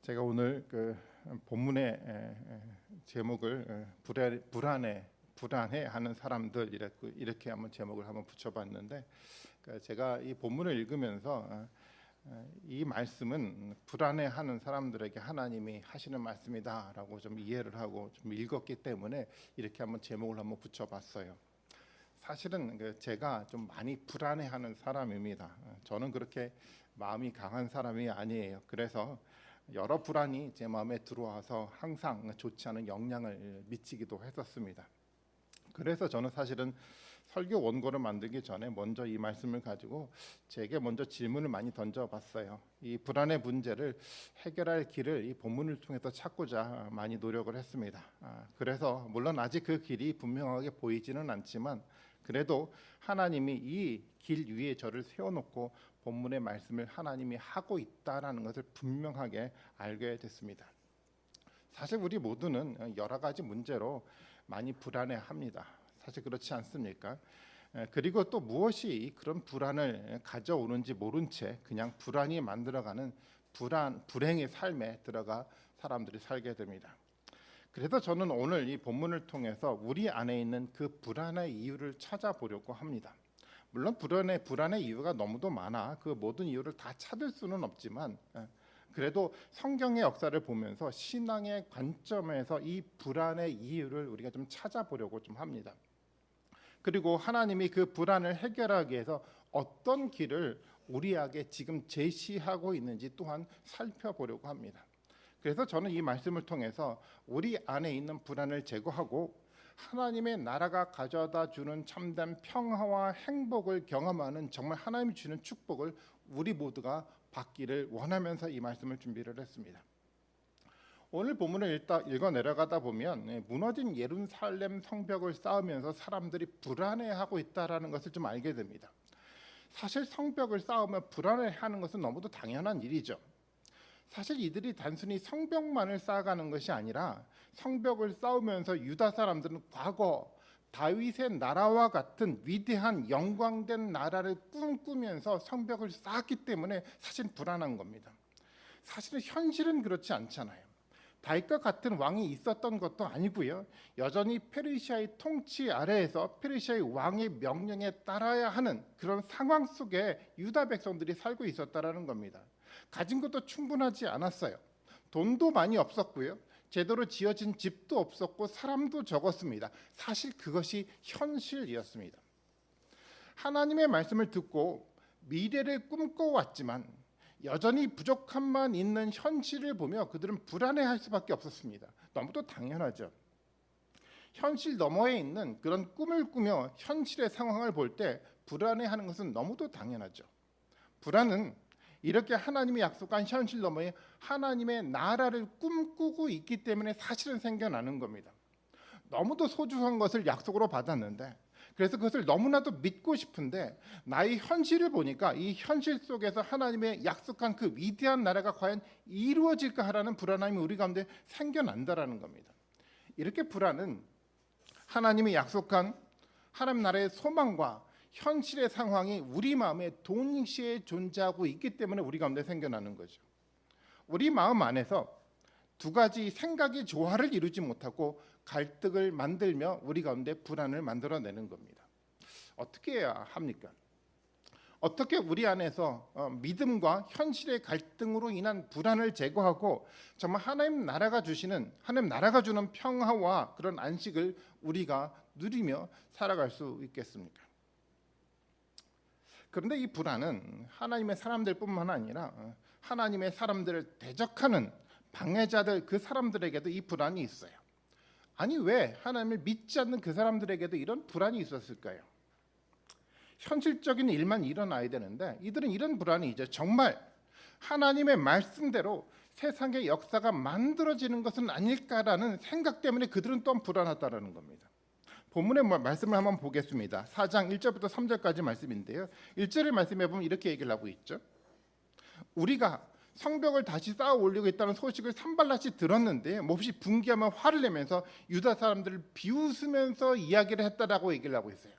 제가 오늘 그 본문의 제목을 불안해하는 사람들 이렇게 한번 제목을 한번 붙여봤는데, 제가 이 본문을 읽으면서 이 말씀은 불안해하는 사람들에게 하나님이 하시는 말씀이다라고 좀 이해를 하고 좀 읽었기 때문에 이렇게 한번 제목을 한번 붙여봤어요. 사실은 제가 좀 많이 불안해하는 사람입니다. 저는 그렇게 마음이 강한 사람이 아니에요. 그래서 여러 불안이 제 마음에 들어와서 항상 좋지 않은 영향을 미치기도 했었습니다. 그래서 저는 사실은 설교 원고를 만들기 전에 먼저 이 말씀을 가지고 제게 먼저 질문을 많이 던져봤어요. 이 불안의 문제를 해결할 길을 이 본문을 통해서 찾고자 많이 노력을 했습니다. 그래서 물론 아직 그 길이 분명하게 보이지는 않지만 그래도 하나님이 이 길 위에 저를 세워놓고 본문의 말씀을 하나님이 하고 있다라는 것을 분명하게 알게 됐습니다. 사실 우리 모두는 여러 가지 문제로 많이 불안해합니다. 사실 그렇지 않습니까? 그리고 또 무엇이 그런 불안을 가져오는지 모른 채 그냥 불안이 만들어가는 불행의 삶에 들어가 사람들이 살게 됩니다. 그래서 저는 오늘 이 본문을 통해서 우리 안에 있는 그 불안의 이유를 찾아보려고 합니다. 물론 불안의 이유가 너무도 많아 그 모든 이유를 다 찾을 수는 없지만 그래도 성경의 역사를 보면서 신앙의 관점에서 이 불안의 이유를 우리가 좀 찾아보려고 좀 합니다. 그리고 하나님이 그 불안을 해결하기 위해서 어떤 길을 우리에게 지금 제시하고 있는지 또한 살펴보려고 합니다. 그래서 저는 이 말씀을 통해서 우리 안에 있는 불안을 제거하고 하나님의 나라가 가져다 주는 참된 평화와 행복을 경험하는 정말 하나님이 주는 축복을 우리 모두가 받기를 원하면서 이 말씀을 준비를 했습니다. 오늘 본문을 읽어 내려가다 보면 무너진 예루살렘 성벽을 쌓으면서 사람들이 불안해하고 있다라는 것을 좀 알게 됩니다. 사실 성벽을 쌓으면 불안해하는 것은 너무도 당연한 일이죠. 사실 이들이 단순히 성벽만을 쌓아가는 것이 아니라 성벽을 쌓으면서 유다 사람들은 과거 다윗의 나라와 같은 위대한 영광된 나라를 꿈꾸면서 성벽을 쌓았기 때문에 사실 불안한 겁니다. 사실은 현실은 그렇지 않잖아요. 다윗과 같은 왕이 있었던 것도 아니고요. 여전히 페르시아의 통치 아래에서 페르시아의 왕의 명령에 따라야 하는 그런 상황 속에 유다 백성들이 살고 있었다라는 겁니다. 가진 것도 충분하지 않았어요. 돈도 많이 없었고요. 제대로 지어진 집도 없었고 사람도 적었습니다. 사실 그것이 현실이었습니다. 하나님의 말씀을 듣고 미래를 꿈꿔왔지만 여전히 부족함만 있는 현실을 보며 그들은 불안해할 수밖에 없었습니다. 너무도 당연하죠. 현실 너머에 있는 그런 꿈을 꾸며 현실의 상황을 볼 때 불안해하는 것은 너무도 당연하죠. 불안은 이렇게 하나님이 약속한 현실 너머에 하나님의 나라를 꿈꾸고 있기 때문에 사실은 생겨나는 겁니다. 너무도 소중한 것을 약속으로 받았는데 그래서 그것을 너무나도 믿고 싶은데 나의 현실을 보니까 이 현실 속에서 하나님의 약속한 그 위대한 나라가 과연 이루어질까 하라는 불안함이 우리 가운데 생겨난다라는 겁니다. 이렇게 불안은 하나님이 약속한 하나님 나라의 소망과 현실의 상황이 우리 마음에 동시에 존재하고 있기 때문에 우리 가운데 생겨나는 거죠. 우리 마음 안에서 두 가지 생각의 조화를 이루지 못하고 갈등을 만들며 우리 가운데 불안을 만들어내는 겁니다. 어떻게 해야 합니까? 어떻게 우리 안에서 믿음과 현실의 갈등으로 인한 불안을 제거하고 정말 하나님 나라가 주는 평화와 그런 안식을 우리가 누리며 살아갈 수 있겠습니까? 그런데 이 불안은 하나님의 사람들뿐만 아니라 하나님의 사람들을 대적하는 방해자들 그 사람들에게도 이 불안이 있어요. 아니 왜 하나님을 믿지 않는 그 사람들에게도 이런 불안이 있었을까요? 현실적인 일만 일어나야 되는데 이들은 이런 불안이 이제 정말 하나님의 말씀대로 세상의 역사가 만들어지는 것은 아닐까라는 생각 때문에 그들은 또한 불안하다라는 겁니다. 본문의 말씀을 한번 보겠습니다. 4장 1절부터 3절까지 말씀인데요. 1절의 말씀에 보면 이렇게 얘기를 하고 있죠. 우리가 성벽을 다시 쌓아 올리고 있다는 소식을 산발랏이 들었는데 몹시 분개하며 화를 내면서 유다 사람들을 비웃으면서 이야기를 했다라고 얘기를 하고 있어요.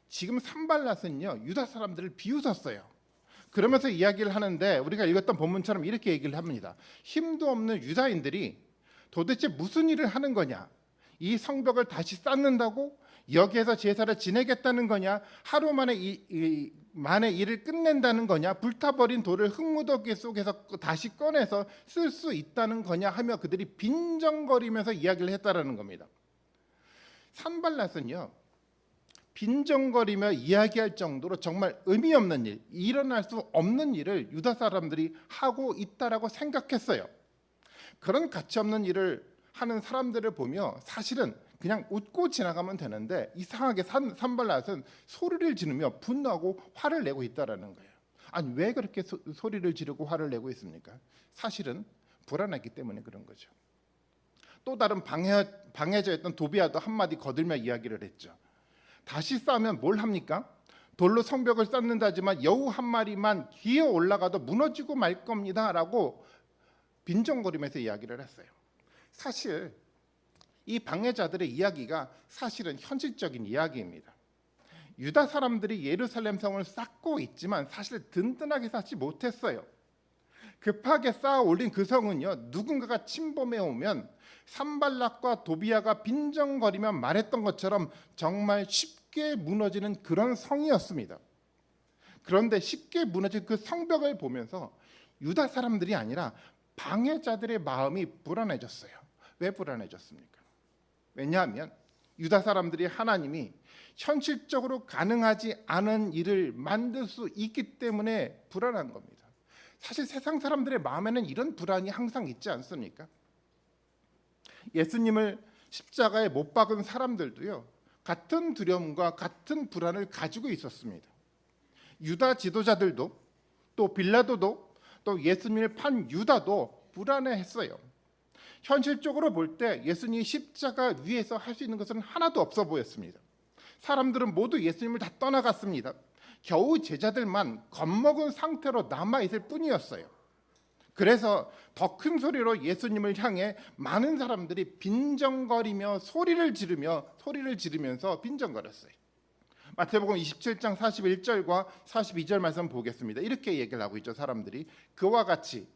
지금 산발랏은요 유다 사람들을 비웃었어요. 그러면서 이야기를 하는데 우리가 읽었던 본문처럼 이렇게 얘기를 합니다. 힘도 없는 유다인들이 도대체 무슨 일을 하는 거냐? 이 성벽을 다시 쌓는다고? 여기에서 제사를 지내겠다는 거냐? 하루 만에 만에 일을 끝낸다는 거냐? 불타버린 돌을 흙무더기 속에서 다시 꺼내서 쓸 수 있다는 거냐 하며 그들이 빈정거리면서 이야기를 했다라는 겁니다. 산발랏은요, 빈정거리며 이야기할 정도로 정말 의미 없는 일, 일어날 수 없는 일을 유다 사람들이 하고 있다라고 생각했어요. 그런 가치 없는 일을 하는 사람들을 보며 사실은 그냥 웃고 지나가면 되는데 이상하게 산발랏은 소리를 지르며 분노하고 화를 내고 있다라는 거예요. 아니 왜 그렇게 소리를 지르고 화를 내고 있습니까? 사실은 불안했기 때문에 그런 거죠. 또 다른 방해자였던 도비아도 한마디 거들며 이야기를 했죠. 다시 쌓으면 뭘 합니까? 돌로 성벽을 쌓는다지만 여우 한 마리만 기어 올라가도 무너지고 말 겁니다라고 빈정거리면서 이야기를 했어요. 사실 이 방해자들의 이야기가 사실은 현실적인 이야기입니다. 유다 사람들이 예루살렘 성을 쌓고 있지만 사실 든든하게 쌓지 못했어요. 급하게 쌓아 올린 그 성은요, 누군가가 침범해 오면 산발락과 도비아가 빈정거리며 말했던 것처럼 정말 쉽게 무너지는 그런 성이었습니다. 그런데 쉽게 무너진 그 성벽을 보면서 유다 사람들이 아니라 방해자들의 마음이 불안해졌어요. 왜 불안해졌습니까? 왜냐하면 유다 사람들이 하나님이 현실적으로 가능하지 않은 일을 만들 수 있기 때문에 불안한 겁니다. 사실 세상 사람들의 마음에는 이런 불안이 항상 있지 않습니까? 예수님을 십자가에 못 박은 사람들도요, 같은 두려움과 같은 불안을 가지고 있었습니다. 유다 지도자들도 또 빌라도도 또 예수님을 판 유다도 불안해했어요. 현실적으로 볼 때 예수님이 십자가 위에서 할 수 있는 것은 하나도 없어 보였습니다. 사람들은 모두 예수님을 다 떠나갔습니다. 겨우 제자들만 겁먹은 상태로 남아있을 뿐이었어요. 그래서 더 큰 소리로 예수님을 향해 많은 사람들이 빈정거리며 소리를 지르면서 빈정거렸어요. 마태복음 27장 41절과 42절 말씀 보겠습니다. 이렇게 얘기를 하고 있죠. 사람들이 그와 같이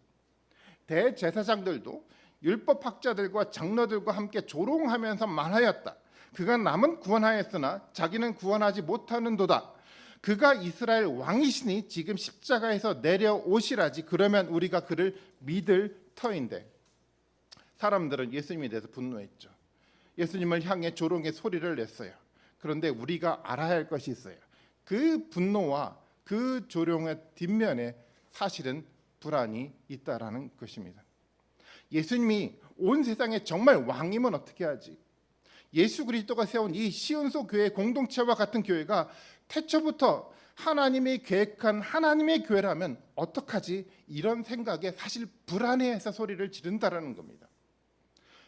대제사장들도 율법학자들과 장로들과 함께 조롱하면서 말하였다. 그가 남은 구원하였으나 자기는 구원하지 못하는도다. 그가 이스라엘 왕이시니 지금 십자가에서 내려오시라지. 그러면 우리가 그를 믿을 터인데. 사람들은 예수님에 대해서 분노했죠. 예수님을 향해 조롱의 소리를 냈어요. 그런데 우리가 알아야 할 것이 있어요. 그 분노와 그 조롱의 뒷면에 사실은 불안이 있다라는 것입니다. 예수님이 온 세상에 정말 왕이면 어떻게 하지? 예수 그리스도가 세운 이 시온소 교회 공동체와 같은 교회가 태초부터 하나님이 계획한 하나님의 교회라면 어떡하지? 이런 생각에 사실 불안해해서 소리를 지른다라는 겁니다.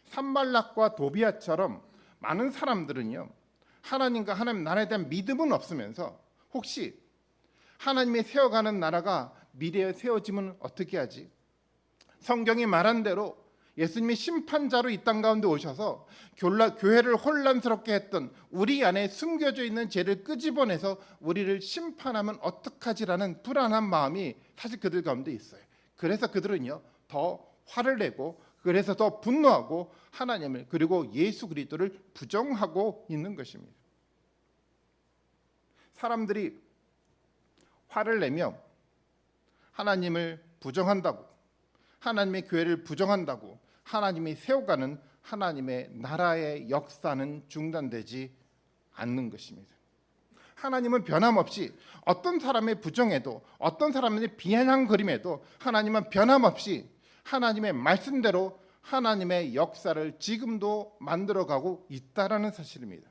산발락과 도비아처럼 많은 사람들은요, 하나님과 하나님 나라에 대한 믿음은 없으면서 혹시 하나님이 세워가는 나라가 미래에 세워지면 어떻게 하지? 성경이 말한 대로 예수님이 심판자로 이 땅 가운데 오셔서 교회를 혼란스럽게 했던 우리 안에 숨겨져 있는 죄를 끄집어내서 우리를 심판하면 어떡하지라는 불안한 마음이 사실 그들 가운데 있어요. 그래서 그들은요, 더 화를 내고 그래서 더 분노하고 하나님을 그리고 예수 그리스도를 부정하고 있는 것입니다. 사람들이 화를 내며 하나님을 부정한다고, 하나님의 교회를 부정한다고 하나님이 세워가는 하나님의 나라의 역사는 중단되지 않는 것입니다. 하나님은 변함없이 어떤 사람의 부정에도 어떤 사람의 비아냥거림에도 하나님은 변함없이 하나님의 말씀대로 하나님의 역사를 지금도 만들어가고 있다라는 사실입니다.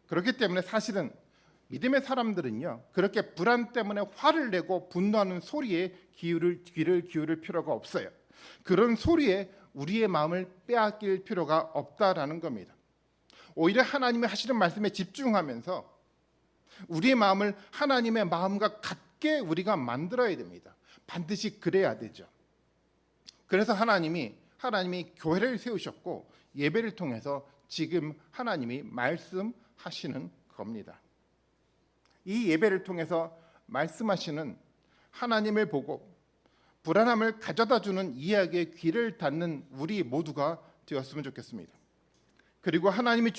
그렇기 때문에 사실은 믿음의 사람들은요, 그렇게 불안 때문에 화를 내고 분노하는 소리에 귀를 기울일 필요가 없어요. 그런 소리에 우리의 마음을 빼앗길 필요가 없다라는 겁니다. 오히려 하나님이 하시는 말씀에 집중하면서 우리의 마음을 하나님의 마음과 같게 우리가 만들어야 됩니다. 반드시 그래야 되죠. 그래서 하나님이 교회를 세우셨고 예배를 통해서 지금 하나님이 말씀하시는 겁니다. 이 예배를 통해서 말씀하시는 하나님을 보고 불안함을 가져다주는 이야기에 귀를 닫는 우리 모두가 되었으면 좋겠습니다. 그리고 하나님이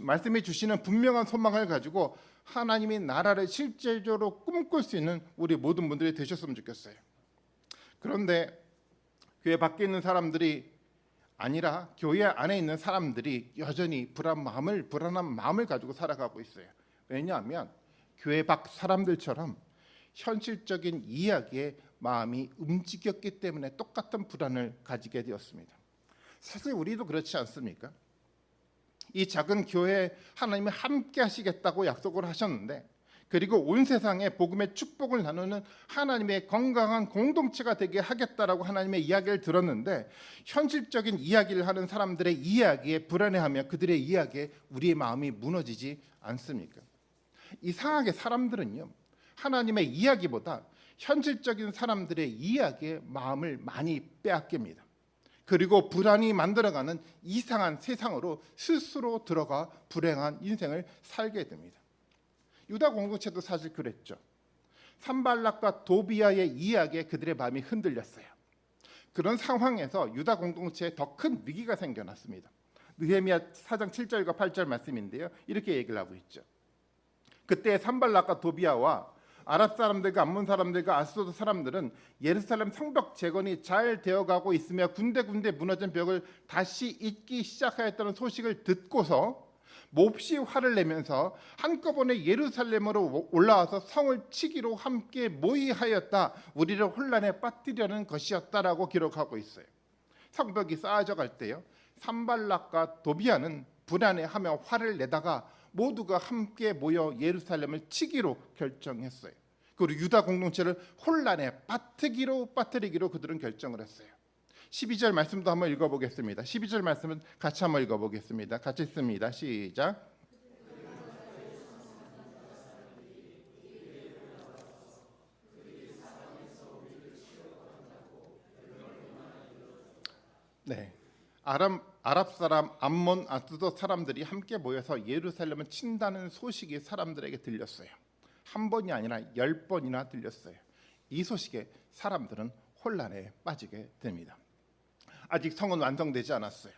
말씀해 주시는 분명한 소망을 가지고 하나님의 나라를 실제적으로 꿈꿀 수 있는 우리 모든 분들이 되셨으면 좋겠어요. 그런데 교회 밖에 있는 사람들이 아니라 교회 안에 있는 사람들이 여전히 불안한 마음을 가지고 살아가고 있어요. 왜냐하면 교회 밖 사람들처럼 현실적인 이야기에 마음이 움직였기 때문에 똑같은 불안을 가지게 되었습니다. 사실 우리도 그렇지 않습니까? 이 작은 교회에 하나님이 함께 하시겠다고 약속을 하셨는데, 그리고 온 세상에 복음의 축복을 나누는 하나님의 건강한 공동체가 되게 하겠다라고 하나님의 이야기를 들었는데, 현실적인 이야기를 하는 사람들의 이야기에 불안해하며 그들의 이야기에 우리의 마음이 무너지지 않습니까? 이상하게 사람들은요, 하나님의 이야기보다 현실적인 사람들의 이야기에 마음을 많이 빼앗깁니다. 그리고 불안이 만들어가는 이상한 세상으로 스스로 들어가 불행한 인생을 살게 됩니다. 유다 공동체도 사실 그랬죠. 산발락과 도비아의 이야기에 그들의 마음이 흔들렸어요. 그런 상황에서 유다 공동체에 더 큰 위기가 생겨났습니다. 느헤미야 4장 7절과 8절 말씀인데요, 이렇게 얘기를 하고 있죠. 그때 산발락과 도비아와 아랍 사람들과 암몬 사람들과 아스도드 사람들은 예루살렘 성벽 재건이 잘 되어가고 있으며 군데군데 무너진 벽을 다시 잇기 시작하였다는 소식을 듣고서 몹시 화를 내면서 한꺼번에 예루살렘으로 올라와서 성을 치기로 함께 모의하였다. 우리를 혼란에 빠뜨리려는 것이었다라고 기록하고 있어요. 성벽이 쌓아져 갈 때요, 산발락과 도비아는 불안해하며 화를 내다가 모두가 함께 모여 예루살렘을 치기로 결정했어요. 그리고 유다 공동체를 혼란에 빠뜨리기로 그들은 결정을 했어요. 12절 말씀도 한번 읽어보겠습니다. 12절 말씀은 같이 한번 읽어보겠습니다. 같이 읽습니다. 시작. 네, 아랍 사람, 암몬, 아스돗 사람들이 함께 모여서 예루살렘을 친다는 소식이 사람들에게 들렸어요. 한 번이 아니라 10번이나 들렸어요. 이 소식에 사람들은 혼란에 빠지게 됩니다. 아직 성은 완성되지 않았어요.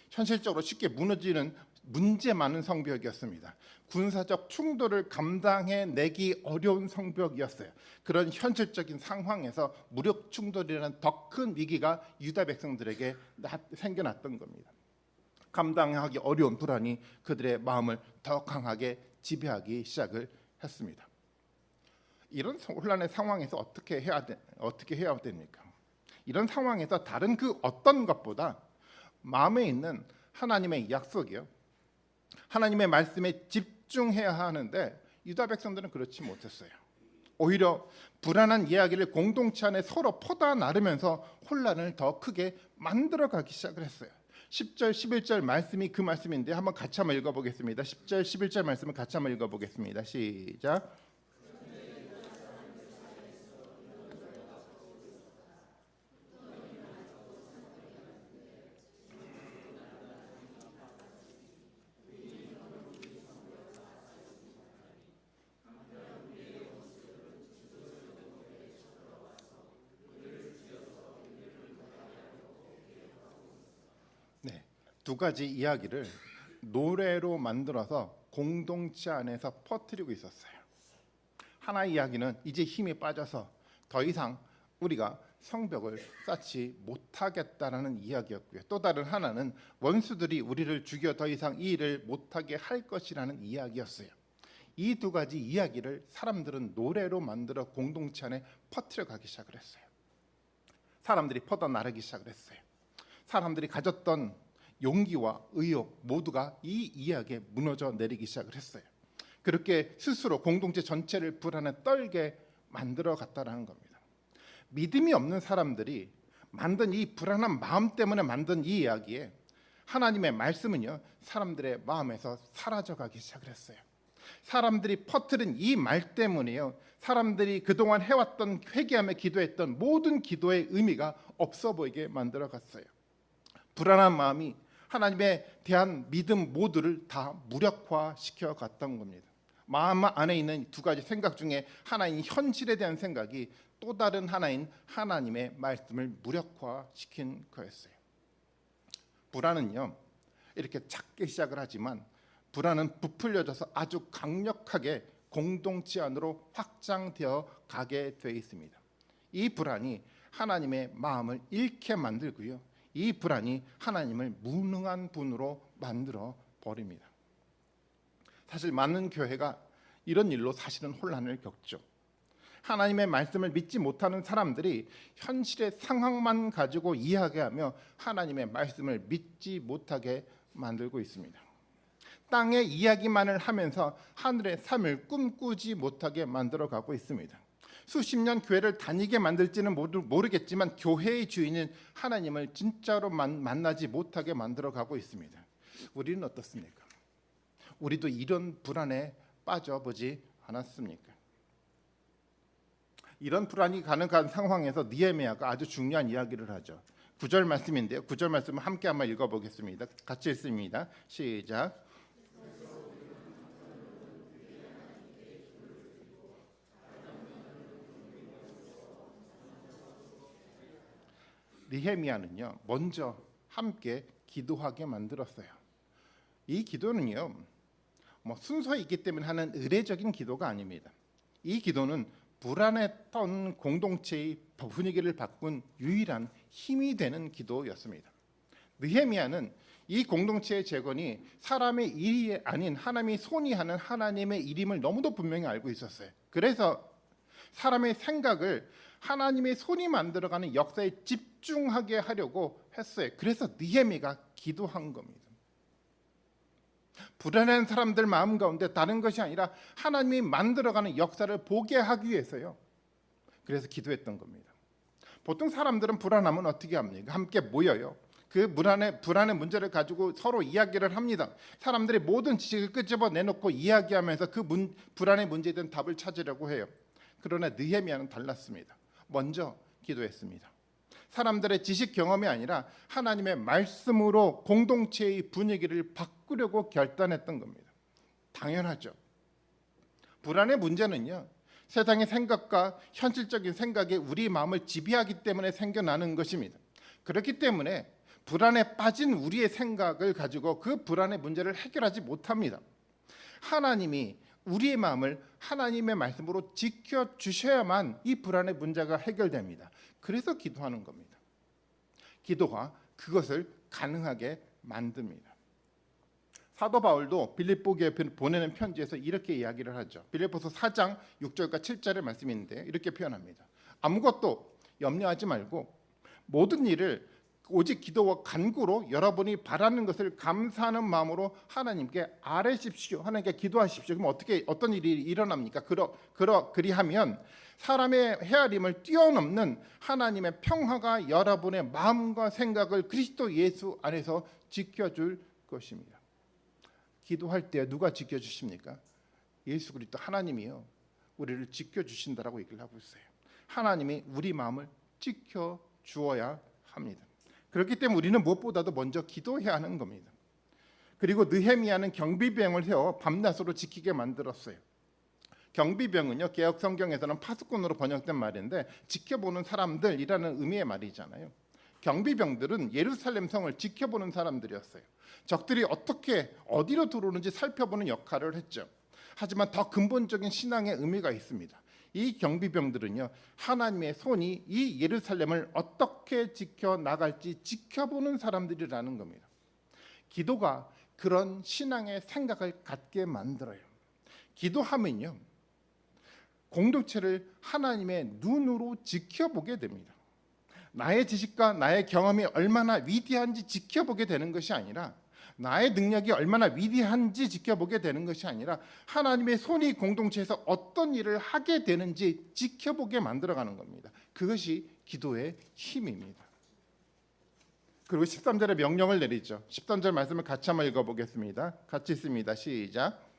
현실적으로 쉽게 무너지는 문제 많은 성벽이었습니다. 군사적 충돌을 감당해내기 어려운 성벽이었어요. 그런 현실적인 상황에서 무력 충돌이라는 더 큰 위기가 유다 백성들에게 생겨났던 겁니다. 감당하기 어려운 불안이 그들의 마음을 더 강하게 지배하기 시작을 했습니다. 이런 혼란의 상황에서 어떻게 해야 됩니까? 이런 상황에서 다른 그 어떤 것보다 마음에 있는 하나님의 약속이요, 하나님의 말씀에 집중해야 하는데 유다 백성들은 그렇지 못했어요. 오히려 불안한 이야기를 공동체 안에 서로 퍼다 나르면서 혼란을 더 크게 만들어가기 시작을 했어요. 10절, 11절 말씀이 그 말씀인데 한번 같이 한번 읽어보겠습니다. 10절, 11절 말씀을 같이 한번 읽어보겠습니다. 시작. 네, 두 가지 이야기를 노래로 만들어서 공동체 안에서 퍼뜨리고 있었어요. 하나의 이야기는 이제 힘이 빠져서 더 이상 우리가 성벽을 쌓지 못하겠다라는 이야기였고요. 또 다른 하나는 원수들이 우리를 죽여 더 이상 이 일을 못하게 할 것이라는 이야기였어요. 이 두 가지 이야기를 사람들은 노래로 만들어 공동체 안에 퍼뜨려 가기 시작을 했어요. 사람들이 퍼져 나르기 시작을 했어요. 사람들이 가졌던 용기와 의욕 모두가 이 이야기에 무너져 내리기 시작을 했어요. 그렇게 스스로 공동체 전체를 불안에 떨게 만들어 갔다라는 겁니다. 믿음이 없는 사람들이 만든 이 불안한 마음 때문에 만든 이 이야기에 하나님의 말씀은요, 사람들의 마음에서 사라져가기 시작을 했어요. 사람들이 퍼뜨린 이 말 때문에요, 사람들이 그동안 해왔던 회개하며 기도했던 모든 기도의 의미가 없어 보이게 만들어 갔어요. 불안한 마음이 하나님에 대한 믿음 모두를 다 무력화시켜 갔던 겁니다. 마음 안에 있는 두 가지 생각 중에 하나인 현실에 대한 생각이 또 다른 하나인 하나님의 말씀을 무력화시킨 거였어요. 불안은요, 이렇게 작게 시작을 하지만 불안은 부풀려져서 아주 강력하게 공동체 안으로 확장되어 가게 되어 있습니다. 이 불안이 하나님의 마음을 잃게 만들고요, 이 불안이 하나님을 무능한 분으로 만들어 버립니다. 사실 많은 교회가 이런 일로 사실은 혼란을 겪죠. 하나님의 말씀을 믿지 못하는 사람들이 현실의 상황만 가지고 이야기하며 하나님의 말씀을 믿지 못하게 만들고 있습니다. 땅의 이야기만을 하면서 하늘의 삶을 꿈꾸지 못하게 만들어가고 있습니다. 수십 년 교회를 다니게 만들지는 모르겠지만 교회의 주인은 하나님을 진짜로 만나지 못하게 만들어가고 있습니다. 우리는 어떻습니까? 우리도 이런 불안에 빠져보지 않았습니까? 이런 불안이 가능한 상황에서 느헤미야가 아주 중요한 이야기를 하죠. 9절 말씀인데요. 9절 말씀을 함께 한번 읽어보겠습니다. 같이 읽습니다. 시작. 느헤미야는요, 먼저 함께 기도하게 만들었어요. 이 기도는요, 순서에 있기 때문에 하는 의례적인 기도가 아닙니다. 이 기도는 불안했던 공동체의 분위기를 바꾼 유일한 힘이 되는 기도였습니다. 느헤미야는 이 공동체의 재건이 사람의 일이 아닌 하나님이 손이 하는 하나님의 일임을 너무도 분명히 알고 있었어요. 그래서 사람의 생각을 하나님의 손이 만들어가는 역사에 집중하게 하려고 했어요. 그래서 느헤미야가 기도한 겁니다. 불안한 사람들 마음 가운데 다른 것이 아니라 하나님이 만들어가는 역사를 보게 하기 위해서요. 그래서 기도했던 겁니다. 보통 사람들은 불안하면 어떻게 합니까? 함께 모여요. 그 불안의 문제를 가지고 서로 이야기를 합니다. 사람들이 모든 지식을 끄집어 내놓고 이야기하면서 그 불안의 문제에 대한 답을 찾으려고 해요. 그러나 느헤미야는 달랐습니다. 먼저 기도했습니다. 사람들의 지식 경험이 아니라 하나님의 말씀으로 공동체의 분위기를 바꾸려고 결단했던 겁니다. 당연하죠. 불안의 문제는요, 세상의 생각과 현실적인 생각이 우리 마음을 지배하기 때문에 생겨나는 것입니다. 그렇기 때문에 불안에 빠진 우리의 생각을 가지고 그 불안의 문제를 해결하지 못합니다. 하나님이 우리의 마음을 하나님의 말씀으로 지켜주셔야만 이 불안의 문제가 해결됩니다. 그래서 기도하는 겁니다. 기도가 그것을 가능하게 만듭니다. 사도 바울도 빌립보교에 보내는 편지에서 이렇게 이야기를 하죠. 빌립보서 4장 6절과 7절의 말씀인데 이렇게 표현합니다. 아무것도 염려하지 말고 모든 일을 오직 기도와 간구로 여러분이 바라는 것을 감사하는 마음으로 하나님께 아뢰십시오. 하나님께 기도하십시오. 그럼 어떤 일이 일어납니까? 그리하면 사람의 헤아림을 뛰어넘는 하나님의 평화가 여러분의 마음과 생각을 그리스도 예수 안에서 지켜줄 것입니다. 기도할 때 누가 지켜주십니까? 예수 그리스도 하나님이요, 우리를 지켜주신다라고 얘기를 하고 있어요. 하나님이 우리 마음을 지켜주어야 합니다. 그렇기 때문에 우리는 무엇보다도 먼저 기도해야 하는 겁니다. 그리고 느헤미야는 경비병을 세워 밤낮으로 지키게 만들었어요. 경비병은요, 개역 성경에서는 파수꾼으로 번역된 말인데 지켜보는 사람들이라는 의미의 말이잖아요. 경비병들은 예루살렘 성을 지켜보는 사람들이었어요. 적들이 어떻게 어디로 들어오는지 살펴보는 역할을 했죠. 하지만 더 근본적인 신앙의 의미가 있습니다. 이 경비병들은요, 하나님의 손이 이 예루살렘을 어떻게 지켜나갈지 지켜보는 사람들이라는 겁니다. 기도가 그런 신앙의 생각을 갖게 만들어요. 기도하면요, 공동체를 하나님의 눈으로 지켜보게 됩니다. 나의 지식과 나의 경험이 얼마나 위대한지 지켜보게 되는 것이 아니라, 나의 능력이 얼마나 위대한지 지켜보게 되는 것이 아니라 하나님의 손이 공동체에서 어떤 일을 하게 되는지 지켜보게 만들어가는 겁니다. 그것이 기도의 힘입니다. 그리고 13절에 명령을 내리죠. 13절 말씀을 같이 한번 읽어보겠습니다. 같이 읽습니다. 시작.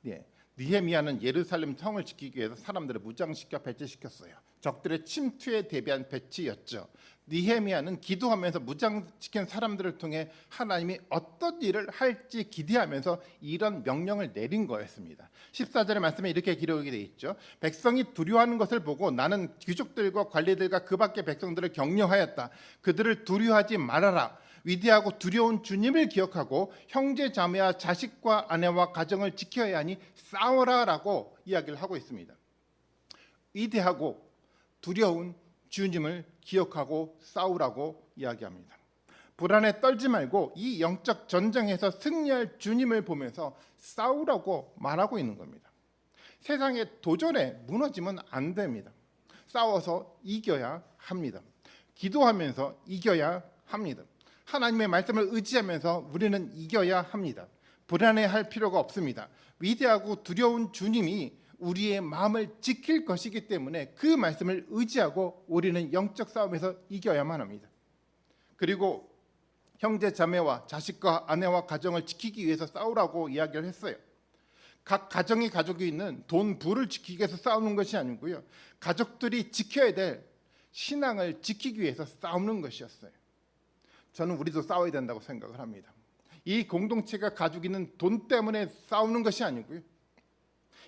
네, 느헤미야는 예루살렘 성을 지키기 위해서 사람들을 무장시켜 배치시켰어요. 적들의 침투에 대비한 배치였죠. 느헤미야는 기도하면서 무장시킨 사람들을 통해 하나님이 어떤 일을 할지 기대하면서 이런 명령을 내린 거였습니다. 14절의 말씀에 이렇게 기록이 되어 있죠. 백성이 두려워하는 것을 보고 나는 귀족들과 관리들과 그 밖의 백성들을 격려하였다. 그들을 두려워하지 말아라. 위대하고 두려운 주님을 기억하고 형제 자매와 자식과 아내와 가정을 지켜야 하니 싸워라라고 이야기를 하고 있습니다. 위대하고 두려운 주님을 기억하고 싸우라고 이야기합니다. 불안에 떨지 말고 이 영적 전쟁에서 승리할 주님을 보면서 싸우라고 말하고 있는 겁니다. 세상의 도전에 무너지면 안 됩니다. 싸워서 이겨야 합니다. 기도하면서 이겨야 합니다. 하나님의 말씀을 의지하면서 우리는 이겨야 합니다. 불안해할 필요가 없습니다. 위대하고 두려운 주님이 우리의 마음을 지킬 것이기 때문에 그 말씀을 의지하고 우리는 영적 싸움에서 이겨야만 합니다. 그리고 형제 자매와 자식과 아내와 가정을 지키기 위해서 싸우라고 이야기를 했어요. 각 가정이 가지고 있는 돈, 부를 지키기 위해서 싸우는 것이 아니고요. 가족들이 지켜야 될 신앙을 지키기 위해서 싸우는 것이었어요. 저는 우리도 싸워야 된다고 생각을 합니다. 이 공동체가 가지고 있는 돈 때문에 싸우는 것이 아니고요.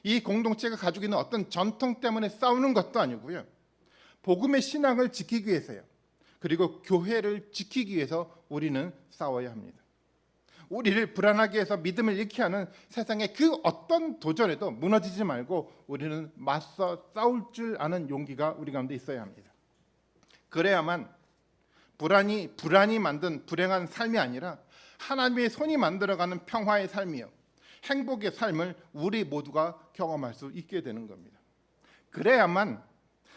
이 공동체가 가지고 있는 어떤 전통 때문에 싸우는 것도 아니고요. 복음의 신앙을 지키기 위해서요. 그리고 교회를 지키기 위해서 우리는 싸워야 합니다. 우리를 불안하게 해서 믿음을 잃게 하는 세상의 그 어떤 도전에도 무너지지 말고 우리는 맞서 싸울 줄 아는 용기가 우리 가운데 있어야 합니다. 그래야만 불안이 만든 불행한 삶이 아니라 하나님의 손이 만들어가는 평화의 삶이요, 행복의 삶을 우리 모두가 경험할 수 있게 되는 겁니다. 그래야만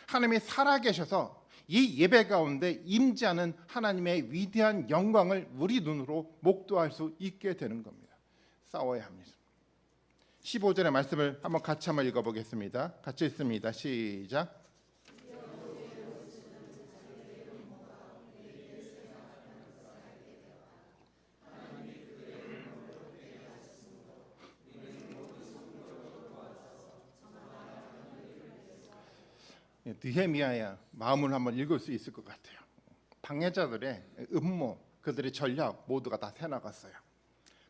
하나님이 살아계셔서 이 예배 가운데 임재하는 하나님의 위대한 영광을 우리 눈으로 목도할 수 있게 되는 겁니다. 싸워야 합니다. 15절의 말씀을 같이 한번 읽어보겠습니다. 같이 읽습니다. 시작. 느헤미야의 마음을 한번 읽을 수 있을 것 같아요. 방해자들의 음모, 그들의 전략 모두가 다 새나갔어요.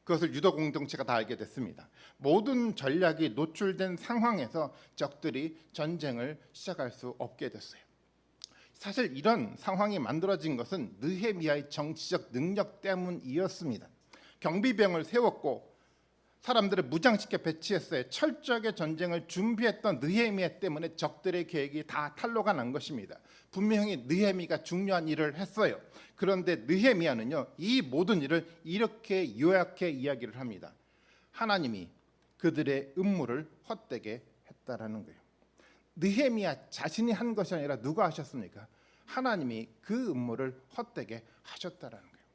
그것을 유다 공동체가 다 알게 됐습니다. 모든 전략이 노출된 상황에서 적들이 전쟁을 시작할 수 없게 됐어요. 사실 이런 상황이 만들어진 것은 느헤미야의 정치적 능력 때문이었습니다. 경비병을 세웠고 사람들을 무장시켜 배치했어요. 철저하게 전쟁을 준비했던 느헤미야 때문에 적들의 계획이 다 탄로가 난 것입니다. 분명히 느헤미야가 중요한 일을 했어요. 그런데 느헤미야는요, 이 모든 일을 이렇게 요약해 이야기를 합니다. 하나님이 그들의 음모를 헛되게 했다라는 거예요. 느헤미야 자신이 한 것이 아니라 누가 하셨습니까? 하나님이 그 음모를 헛되게 하셨다라는 거예요.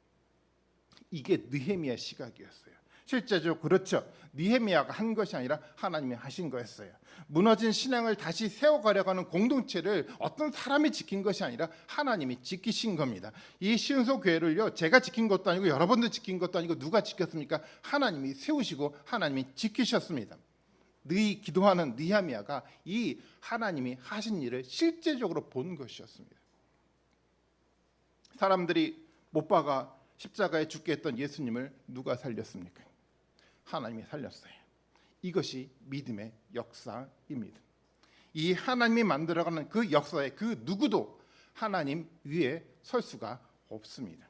이게 느헤미야 시각이었어요. 실제적으로 그렇죠. 느헤미야가 한 것이 아니라 하나님이 하신 거였어요. 무너진 신앙을 다시 세워가려고 하는 공동체를 어떤 사람이 지킨 것이 아니라 하나님이 지키신 겁니다. 이 시은소 교회를요, 제가 지킨 것도 아니고 여러분들 지킨 것도 아니고 누가 지켰습니까? 하나님이 세우시고 하나님이 지키셨습니다. 기도하는 느헤미야가 이 하나님이 하신 일을 실제적으로 본 것이었습니다. 사람들이 못 박아 십자가에 죽게 했던 예수님을 누가 살렸습니까? 하나님이 살렸어요. 이것이 믿음의 역사입니다. 이 하나님이 만들어가는 그 역사에 그 누구도 하나님 위에 설 수가 없습니다.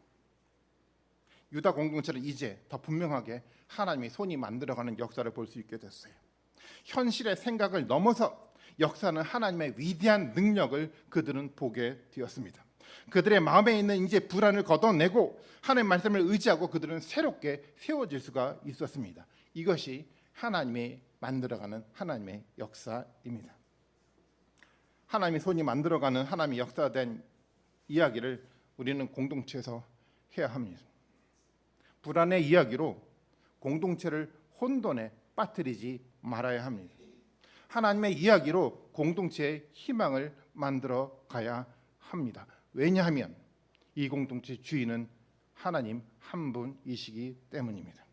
유다 공동체는 이제 더 분명하게 하나님의 손이 만들어가는 역사를 볼 수 있게 됐어요. 현실의 생각을 넘어서 역사는 하나님의 위대한 능력을 그들은 보게 되었습니다. 그들의 마음에 있는 이제 불안을 걷어내고 하나님의 말씀을 의지하고 그들은 새롭게 세워질 수가 있었습니다. 이것이 하나님이 만들어가는 하나님의 역사입니다. 하나님의 손이 만들어가는 하나님의 역사된 이야기를 우리는 공동체에서 해야 합니다. 불안의 이야기로 공동체를 혼돈에 빠뜨리지 말아야 합니다. 하나님의 이야기로 공동체의 희망을 만들어 가야 합니다. 왜냐하면 이 공동체 주인은 하나님 한 분이시기 때문입니다.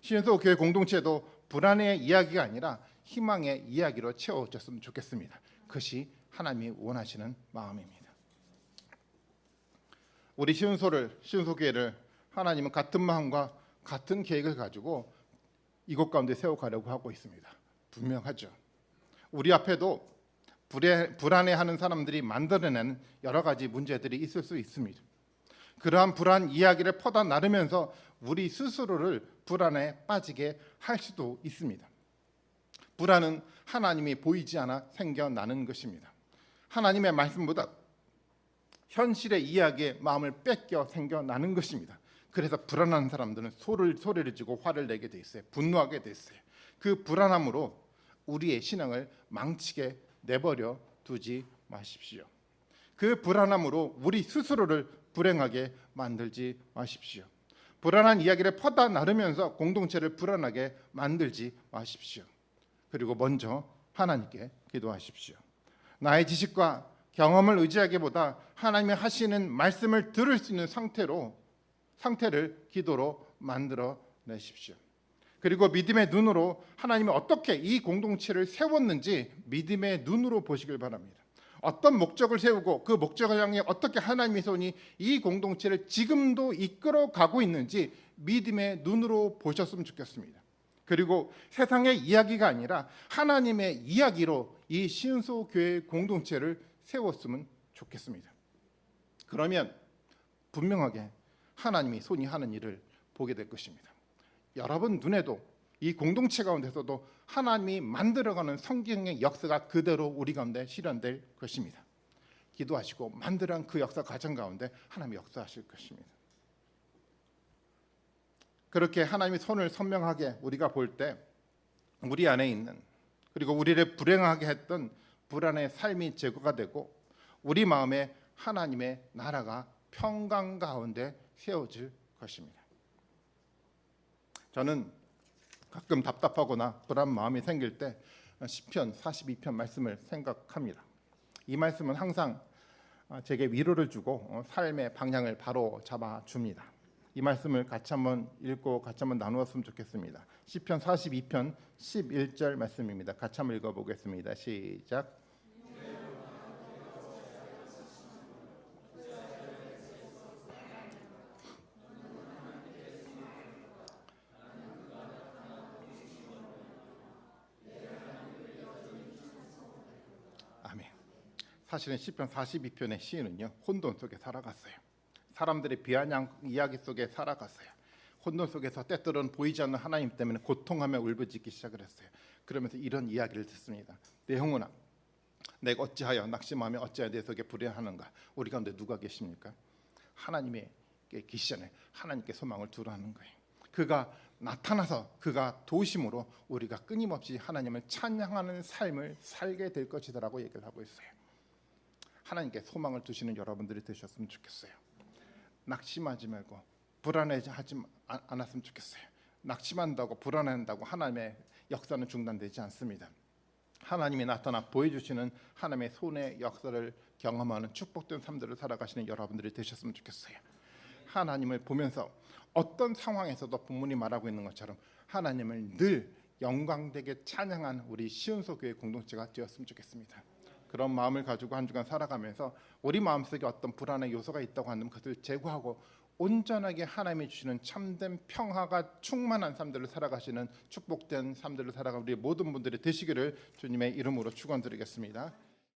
시은소 교회 공동체도 불안의 이야기가 아니라 희망의 이야기로 채워졌으면 좋겠습니다. 그것이 하나님이 원하시는 마음입니다. 우리 시운소교회를 하나님은 같은 마음과 같은 계획을 가지고 이곳 가운데 세워가려고 하고 있습니다. 분명하죠. 우리 앞에도 불안해하는 사람들이 만들어내는 여러 가지 문제들이 있을 수 있습니다. 그러한 불안 이야기를 퍼다 나르면서 우리 스스로를 불안에 빠지게 할 수도 있습니다. 불안은 하나님이 보이지 않아 생겨나는 것입니다. 하나님의 말씀보다 현실의 이야기에 마음을 뺏겨 생겨나는 것입니다. 그래서 불안한 사람들은 소리를 지고 화를 내게 돼 있어요. 분노하게 돼 있어요. 그 불안함으로 우리의 신앙을 망치게 내버려 두지 마십시오. 그 불안함으로 우리 스스로를 불행하게 만들지 마십시오. 불안한 이야기를 퍼다 나르면서 공동체를 불안하게 만들지 마십시오. 그리고 먼저 하나님께 기도하십시오. 나의 지식과 경험을 의지하기보다 하나님이 하시는 말씀을 들을 수 있는 상태를 기도로 만들어 내십시오. 그리고 믿음의 눈으로 하나님이 어떻게 이 공동체를 세웠는지 믿음의 눈으로 보시길 바랍니다. 어떤 목적을 세우고 그 목적을 향해 어떻게 하나님의 손이 이 공동체를 지금도 이끌어 가고 있는지 믿음의 눈으로 보셨으면 좋겠습니다. 그리고 세상의 이야기가 아니라 하나님의 이야기로 이 시은소 교회 공동체를 세웠으면 좋겠습니다. 그러면 분명하게 하나님이 손이 하는 일을 보게 될 것입니다. 여러분 눈에도 이 공동체 가운데서도 하나님이 만들어가는 성경의 역사가 그대로 우리 가운데 실현될 것입니다. 기도하시고 만들어간 그 역사 과정 가운데 하나님이 역사하실 것입니다. 그렇게 하나님의 손을 선명하게 우리가 볼 때 우리 안에 있는 그리고 우리를 불행하게 했던 불안의 삶이 제거가 되고 우리 마음에 하나님의 나라가 평강 가운데 세워질 것입니다. 저는 가끔 답답하거나 불안 마음이 생길 때 시편 42편 말씀을 생각합니다. 이 말씀은 항상 제게 위로를 주고 삶의 방향을 바로 잡아줍니다. 이 말씀을 같이 한번 읽고 같이 한번 나누었으면 좋겠습니다. 시편 42편 11절 말씀입니다. 같이 한번 읽어보겠습니다. 시작. 아멘. 사실은 시편 42편의 시인은요 혼돈 속에 살아갔어요. 사람들의 비아냥 이야기 속에 살아갔어요. 혼돈 속에서 때때로는 보이지 않는 하나님 때문에 고통하며 울부짖기 시작을 했어요. 그러면서 이런 이야기를 듣습니다. 내 영혼아, 내가 어찌하여 낙심하며 어찌하여 내 속에 불행하는가. 우리 가운데 누가 계십니까? 하나님의 계시기 전에 하나님께 소망을 두라는 거예요. 그가 나타나서 그가 도우심으로 우리가 끊임없이 하나님을 찬양하는 삶을 살게 될 것이다라고 얘기를 하고 있어요. 하나님께 소망을 두시는 여러분들이 되셨으면 좋겠어요. 낙심하지 말고 불안해하지 않았으면 좋겠어요. 낙심한다고 불안한다고 하나님의 역사는 중단되지 않습니다. 하나님이 나타나 보여주시는 하나님의 손의 역사를 경험하는 축복된 삶들을 살아가시는 여러분들이 되셨으면 좋겠어요. 하나님을 보면서 어떤 상황에서도 본문이 말하고 있는 것처럼 하나님을 늘 영광되게 찬양한 우리 시은소 교회 공동체가 되었으면 좋겠습니다. 그런 마음을 가지고 한 주간 살아가면서 우리 마음속에 어떤 불안의 요소가 있다고 한다면 그것을 제거하고 온전하게 하나님이 주시는 참된 평화가 충만한 삶들을 살아가시는 축복된 삶들을 살아가는 우리 모든 분들이 되시기를 주님의 이름으로 축원드리겠습니다.